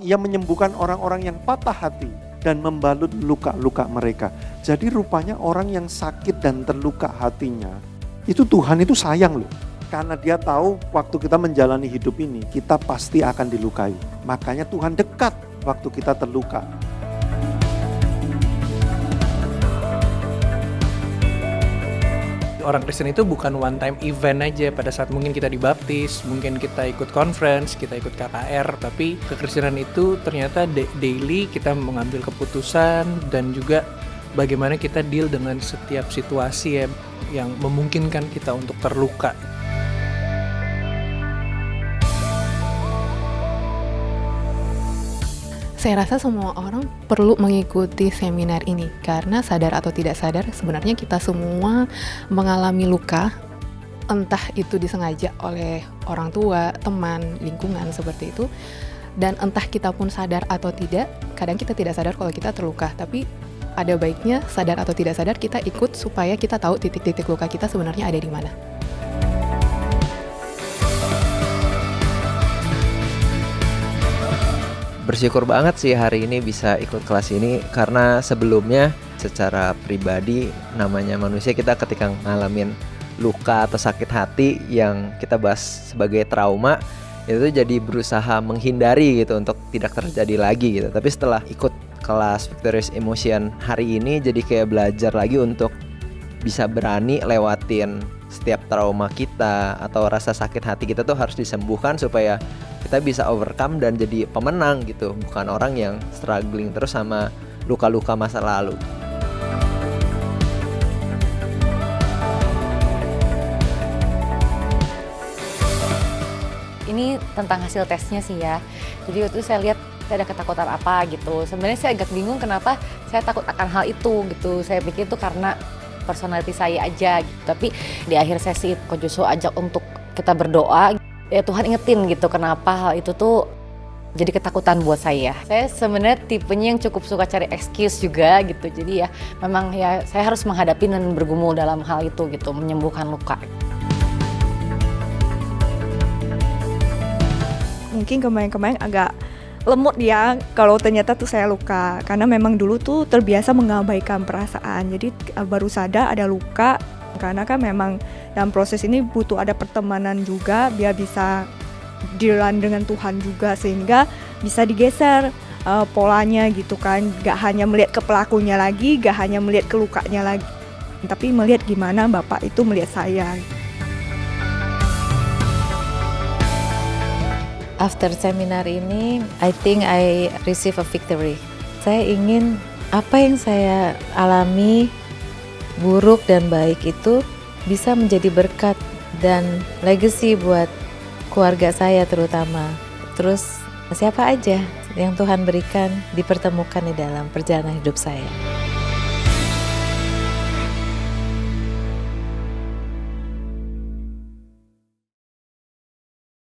Ia menyembuhkan orang-orang yang patah hati dan membalut luka-luka mereka. Jadi rupanya orang yang sakit dan terluka hatinya, itu Tuhan itu sayang loh. Karena dia tahu waktu kita menjalani hidup ini, kita pasti akan dilukai. Makanya Tuhan dekat waktu kita terluka. Orang Kristen itu bukan one time event aja pada saat mungkin kita dibaptis, mungkin kita ikut conference, kita ikut KKR, tapi kekristenan itu ternyata daily kita mengambil keputusan dan juga bagaimana kita deal dengan setiap situasi yang memungkinkan kita untuk terluka. Saya rasa semua orang perlu mengikuti seminar ini karena sadar atau tidak sadar sebenarnya kita semua mengalami luka, entah itu disengaja oleh orang tua, teman, lingkungan seperti itu, dan entah kita pun sadar atau tidak, kadang kita tidak sadar kalau kita terluka, tapi ada baiknya sadar atau tidak sadar kita ikut supaya kita tahu titik-titik luka kita sebenarnya ada di mana. Bersyukur banget sih hari ini bisa ikut kelas ini karena sebelumnya secara pribadi namanya manusia kita ketika ngalamin luka atau sakit hati yang kita bahas sebagai trauma itu jadi berusaha menghindari gitu untuk tidak terjadi lagi gitu. Tapi setelah ikut kelas Victorious Emotion hari ini jadi kayak belajar lagi untuk bisa berani lewatin setiap trauma kita atau rasa sakit hati kita tuh harus disembuhkan supaya kita bisa overcome dan jadi pemenang gitu, bukan orang yang struggling terus sama luka-luka masa lalu. Ini tentang hasil tesnya sih ya. Jadi waktu itu saya lihat saya ada ketakutan apa gitu. Sebenarnya saya agak bingung kenapa saya takut akan hal itu gitu. Saya pikir itu karena personality saya aja gitu. Tapi di akhir sesi Coach Joshua ajak untuk kita berdoa. Ya Tuhan ingetin gitu kenapa hal itu tuh jadi ketakutan buat saya. Saya sebenarnya tipenya yang cukup suka cari excuse juga gitu. Jadi ya memang ya saya harus menghadapi dan bergumul dalam hal itu gitu, menyembuhkan luka. Mungkin kemarin-kemarin agak lemot ya kalau ternyata tuh saya luka. Karena memang dulu tuh terbiasa mengabaikan perasaan. Jadi baru sadar ada luka. Karena kan memang dalam proses ini butuh ada pertemanan juga biar bisa dilan dengan Tuhan juga sehingga bisa digeser polanya gitu kan. Gak hanya melihat ke pelakunya lagi, gak hanya melihat ke lukanya lagi, tapi melihat gimana Bapak itu melihat saya. After seminar ini, I think I receive a victory. Saya ingin apa yang saya alami buruk dan baik itu bisa menjadi berkat dan legacy buat keluarga saya terutama. Terus siapa aja yang Tuhan berikan dipertemukan di dalam perjalanan hidup saya.